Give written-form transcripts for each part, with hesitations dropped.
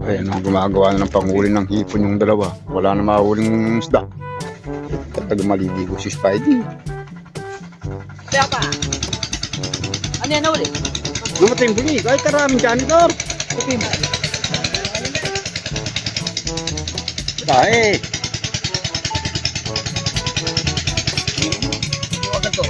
Ayun, gumagawa na ng panghuli ng hipon yung dalawa. Wala na mahuling isda. Tatag maliligo si Spidey. Kaya pa. Ano yan na ulit? Namatay yung buli. Ay, karaming janitor. Kupim. Dahil. Agad to.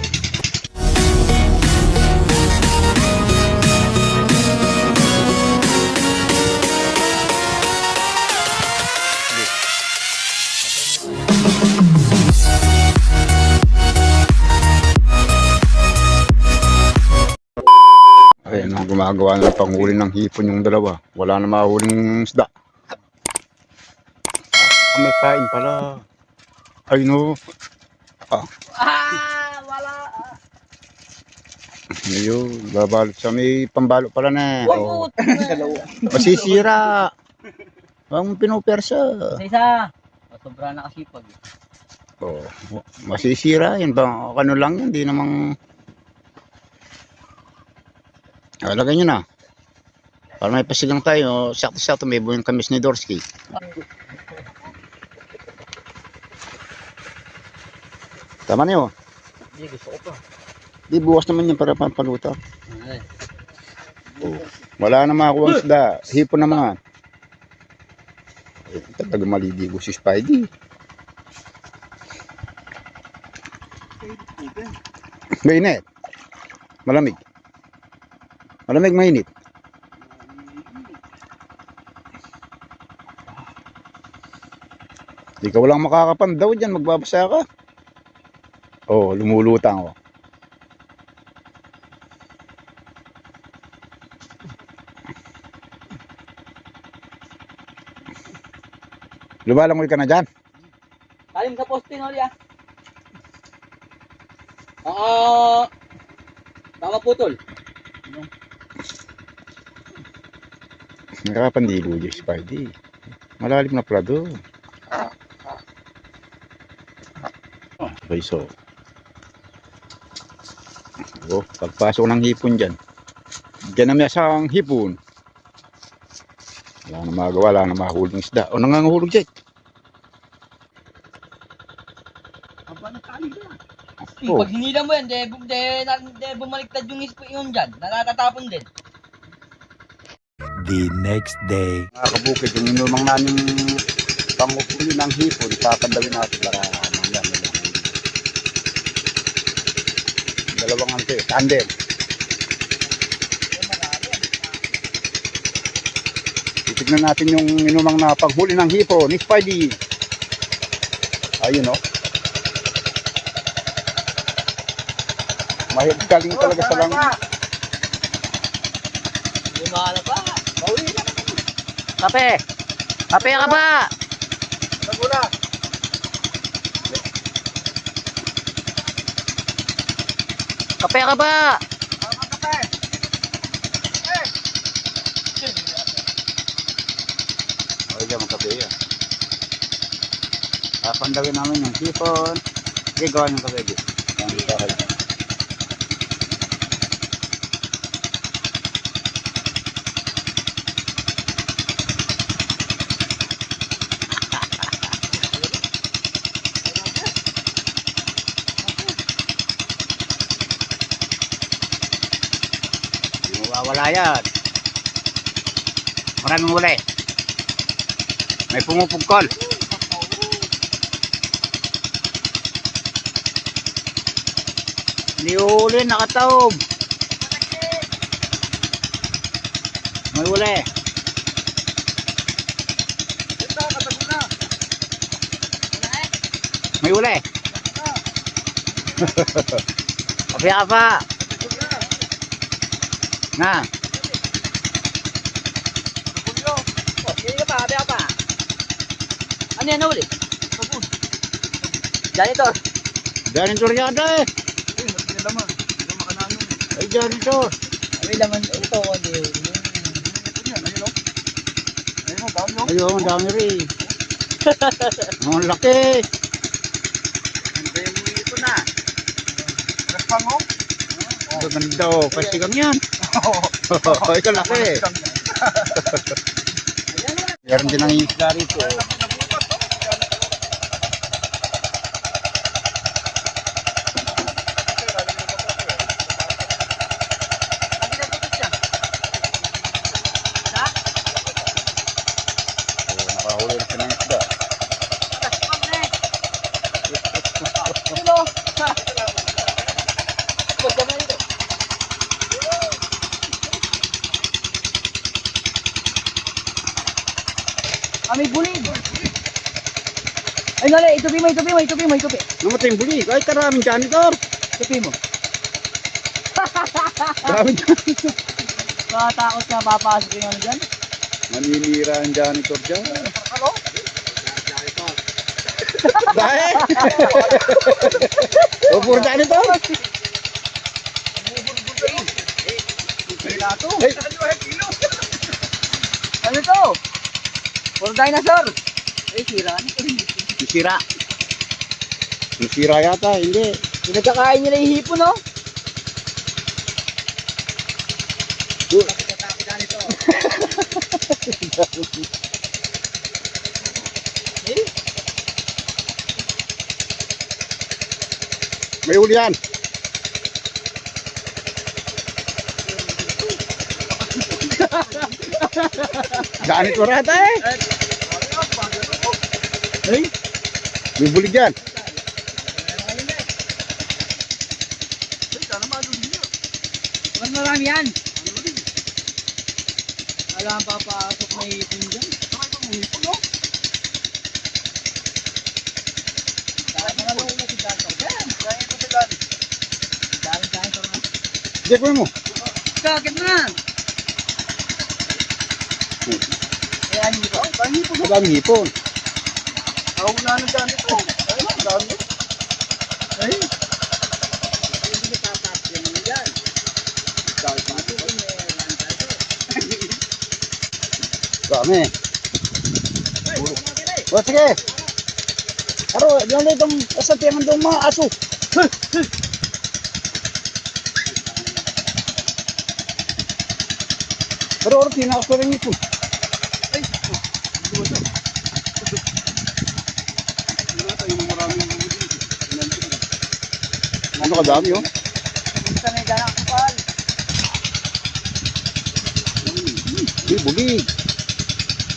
Ayun, gumagawa na ng panghuli ng hipon yung dalawa. Wala na mahuling isda. May kain pala. Ay no. Wala. Ayun, babalot sa may pambalo pala na. Oh. Dalawa. Masisira. Ang pinupersa. Isa. Sobra na kasi pag. Oh, masisira yan ba? Ano lang yan, di namang lagay nyo na. Para may pasigang tayo, sakto-sakto may buong kamis ni Dorsky. Tama na yun. Hindi, gusto ko pa. Di bukas naman yan para pampaluta. Ay. Oh, wala na makakuha ang isda. Hipon naman. Tatag maliligo si Spidey. Mainit. Malamig. Malamig, mainit. Ikaw lang makakapandaw dyan, magbabasa ka. Oh, lumulutang oh. Lumalangoy ka na dyan. Talim sa poste no, Lia. Oo. Tama putol. Nakapandigo yung Spidey. Malalim na pala doon. Okay, so. Oh, pagpasok ng hipon dyan. Diyan na may asang hipon. Wala na magawa, wala na mahuling isda. O nangangahulog dyan. Aba na tali na. Oh. Pag hinila mo yan, de bumaliktad yung ispo yun dyan. Natatatapon din. The next day. Nakakabukid yung inumang namin pangupuli ng hipon. Tatandawin natin para mamaya nila. Dalawang ante, tandem. Titignan natin yung inumang na paghuli ng hipon ni Spidey. Ayun o. Galing talaga sa lang. Lumala pa. Bauli na. Kape. Kape ka ba? Nagula. Kape ka ba? O yan, magkape yan. Papandawin namin yung hipon. Sige, gawa ng kape. Yan, bakal. Wala yan. Maraming huli. May pumupugkol. Hindi huli, nakataob. May huli. May huli. Kapi ka pa. Na. Hindi ka pa, kape ka pa. Ano yan na uli? Janitor. Janitor yata eh. Ay, janitor. May laman ito. Hindi. Ayun, ang dami rin. Ang laki. Ito na. Nagpango? Ganda oh, pasigang yan. Ay, kalaki. Ayan na. Meron din ang isda rito. Nakahuli na siya ng isda. Kami bulig. Ay, nali, itupi mo. Namatay yung bulig. Ay, karaming janitor. Itupi mo. Karaming janitor. Nakatakot ka, papasok yung ano dyan. Maninira ang janitor dyan. Dahil? O, puro janitor. Hey. Ano to? Puro dinosaur. Ay, sira. Nasira. Nasira yata, hindi. Pinagkakain nila yung hipon, no? May uli yan. Janitor ata eh. Ay, May bulig yan. mas marami yan. Alam papasok na hipon dyan. Check mo. Sakit na. Ayan, hipon. Madaming hipon. Wala na dyan ito. Ay, ang dami. Ay, Dami. O, sige. Aro, yan na itong asatiyan ng mga aso. Pero, tinakas ko rin ito. Ano kadami, oh? gusto na dyan ang kapal. May bulig.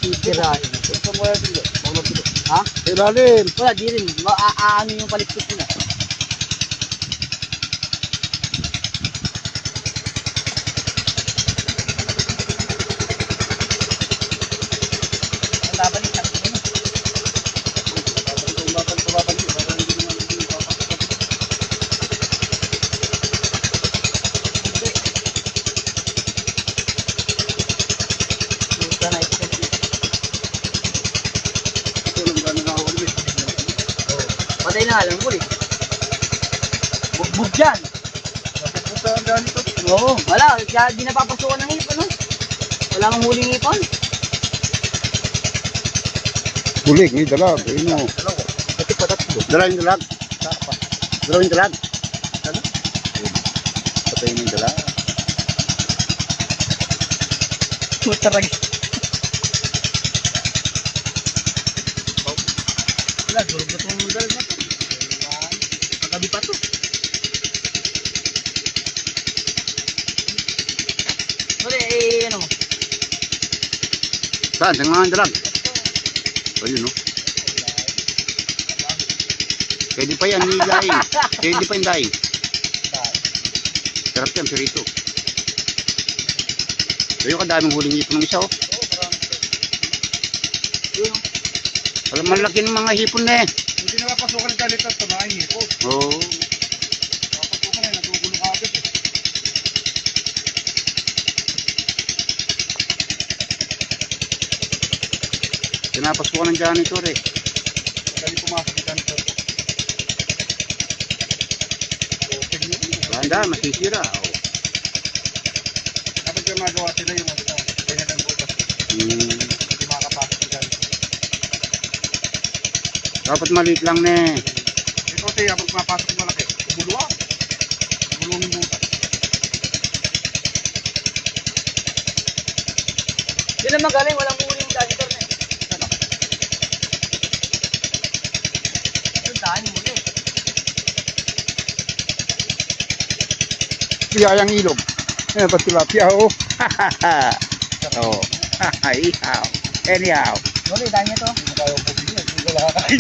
Titirahin. Ha? Ilalim. Wala, di rin. Maaano yung palikpit nila. Ang babalik sa akin. Puta na ito. Patay na alam ko eh. Bugbog dyan. Oo, wala. Kaya di napapasukan ng hipon, no? Wala kang huling hipon. Bulig, may dalag. Ayun mo. Ito pa tatlo. Dala yung dalag. Dala yung dalag. Patay mo yung dalag. Putarag. Wala, durog na itong dal na to. Kagabi pa to. Wala, ano? Saan? Saan nga ang dalag? Ayun, no? Pwede pa yan, nilaing. Pwede pa yung daing. Sarap yan, pirito. Ayun, kadaming huling hipon ng isa, oh. Alam, malaki ng mga hipon na eh. Hindi napapasukan ka nito ito, mga hipo. Oo. Napapasukan na, nagugulo ka agad eh. Pinapasukan ng janitor eh. Dali pumasok ka nito. Handa, masisira. Oh. Dapat yung magawa sila yung ano, ganyan ang butas. Hindi makakapasok ka nito. Dapat maliit lang na eh. Ito kasi habang pumapasok yung malaki, bubuluwa. Bubuluwang yung butas. Yun ang magaling, walang huling janitor na eh. biyayang ilog. Eh, ba't tilapia, oh. Oh. Ihaw. Anyhow. Wala, dahil nito. Hindi tayo pabili. Hindi ko nakakain.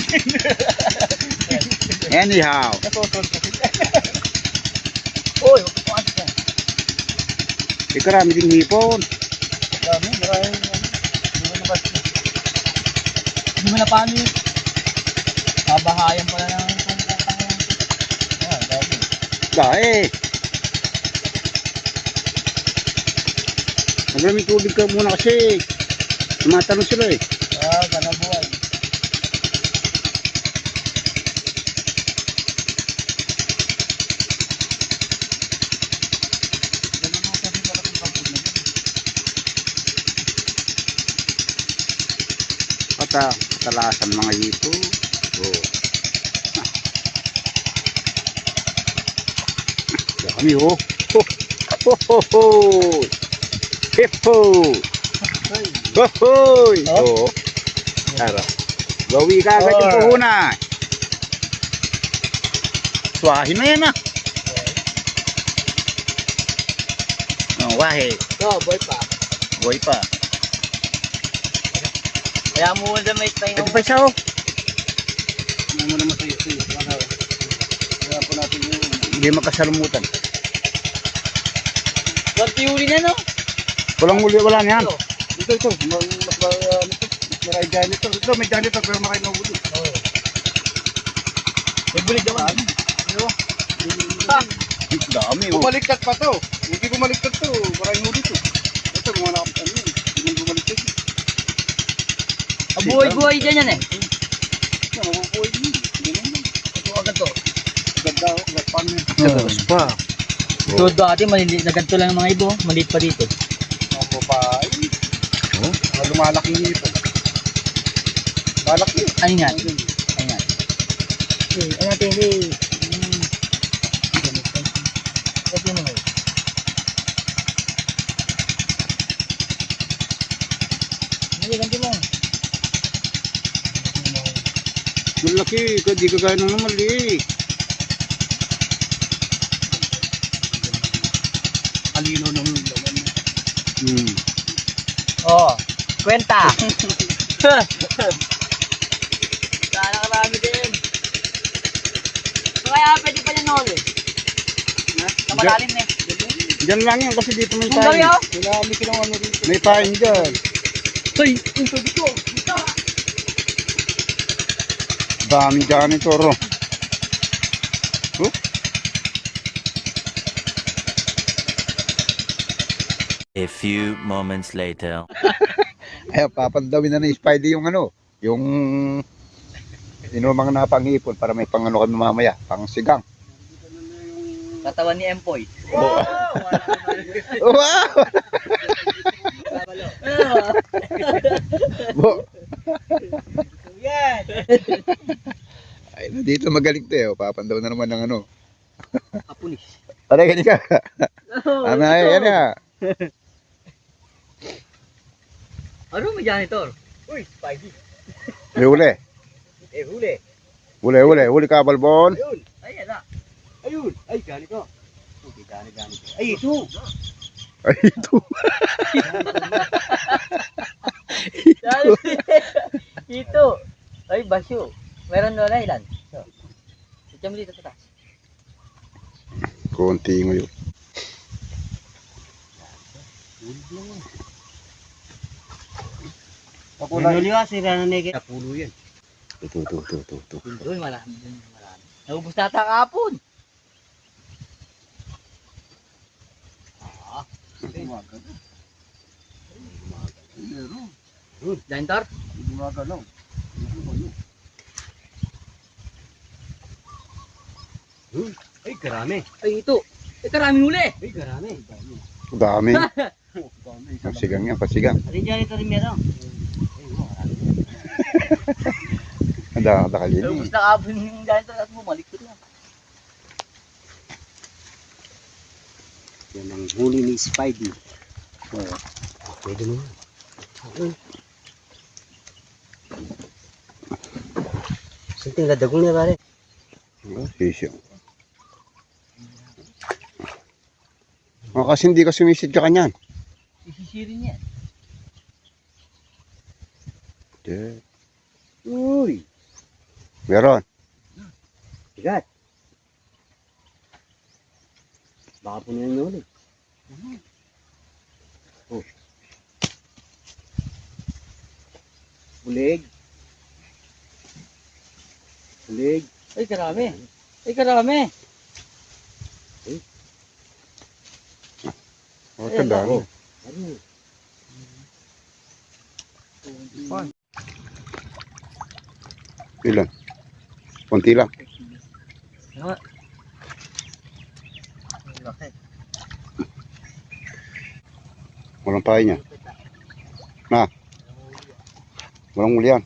Anyhow. Natotol kasi. Uy, huwag ko kasi. Karami ding hipon. Dami, maraming hindi mo nabas. Hindi mo na paano yun. Babahayan pala ng tungkotang yan. Dami. Dahil. Maglamig tubig ka muna kasi. Tumatanong sila eh. Ganang buhay. Katalasan mga hito. Oh. Dami oh. Ho ho ho ho. Hippo. Hohoy. Oh. Tara. Gawi ka agad yung puhunan. Swahin na yan ah. Oh, wahe. Go, boy pa. Boy pa. Kaya mo na may tayo. Ito pa isa oh. Hindi mo naman tayo. Kaya po natin yung... Hindi makasalumutan. Wag tiuli na, no? Walang muli, wala na yan. Ito. Mas maray janitor. Ito, may janitor pero maray na ulo. May bulig naman. Dami oh. Bumaliktad pa to. Hindi bumaliktad to. Maray na ulo to. Ito, mga nakapit ano yun. Hindi bumaliktad yun. Buhay-buhay dyan yan eh. Ito, mabubuhay yun. Hindi naman. Ito agad to. Ganda ako. Gapan yun. Tapos pa. Ito dati, maliliit na ganito lang ang mga ibo. Maliit pa dito. Mga babae. Mga lumalaki nito. Malaki yun. Ano yan? Ano yan? Ano natin, hindi. Ito yun naman. Hindi, ganti mo. Malaki, di kagaya ng mali. Kalino ng laman. Oh, kwenta. Sana karami din. So kaya pwede pa yan huli. Sa malalim eh. Diyan lang yan kasi dito may Kung gawin pain. ako? Kailangan ko ng ano rito. May pain dyan. Hoy, yung tubig ko. Dami dyan ito ro. A few moments later. Ay, papandawin na ni Spidey yung ano, yung mga napangipon para may pangano kami mamaya, pang sigang. Katawan ni Empoy. Wow! Bo. Yan. Ay, dito magaling to eh. Papandaw na naman ng ano. Apunis. Aray, ganyan ka. Ano yan ya. Ano may janitor? Uy, Spidey. May huli. Eh, huli. Huli ka, Balbon. Ayun. Ayan na. Ayun. Ay, ganito. Okay, ganito. Ay, ito. Ay, ito. Ito. Ay, basyo. Meron doon na ilan? Ito mo dito sa taas. Konti mo yun. Nuli ka, sira na nege. Napulo yan. Ito. Uy, marami. Naubos na takapon. Janitor? Gumagalaw. Ay, karami. Ay, ito. Ay, karaming huli. Ay, karami. Dami. Pasigang yan, pasigang. Alin janitor rin meron? Handa kalini. Naubos na kapon yung janitor at bumalik ko lang. Yan ang huli ni Spidey. Pwede mo. Sinting ladagong niya pare. Sisyo. O, kasi hindi ka sumisid ka kanyan. Isisirin niya. Okay. Uy, Meron. bigat. Baka po nila yung ulit. Oh. Bulig. Bulig. Ay, karami. Ay, karami. O, kadami. Ano? Ilan? Kunti lang. Ano? Laki. Walang pahay niya. Na. Walang muli yan.